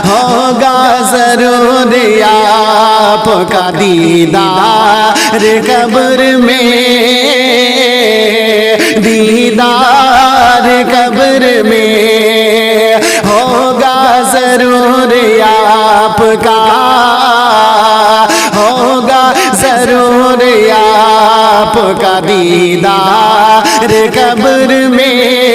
ہوگا ضرور آپ کا دیدار قبر میں، دیدار قبر میں ہوگا ضرور آپ کا، ہوگا ضرور آپ کا دیدار قبر میں،